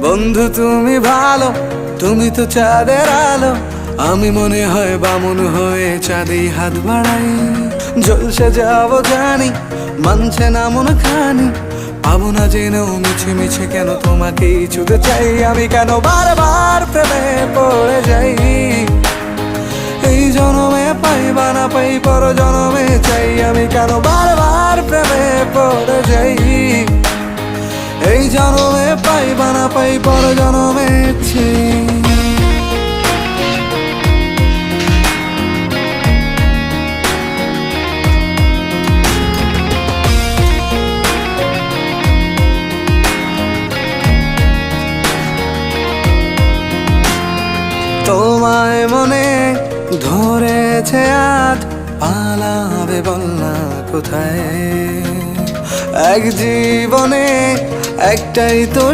বন্ধু তুমি ভালো, তুমি তো চাঁদের আলো, আমি মনে হয় বামুন হয়ে চাঁদে হাত বাড়াই। জলসে যাবো জানি, মানছে না মন খানি, পাবো না জেনেও মিছে মিছে কেন তোমাকেই ছুতে চাই। আমি কেন বারবার প্রেমে পড়ে যাই, এই জনমে পাই বা না পাই পর জনমে চাই। আমি কেন বারবার প্রেমে পড়ে যাই, এই জনমে পাই বা না পাই পর জনমে চাই। তোমায় মনে ধরেছে আজ, পালাবে বল না কোথায়। এক জীবনে একটাই তো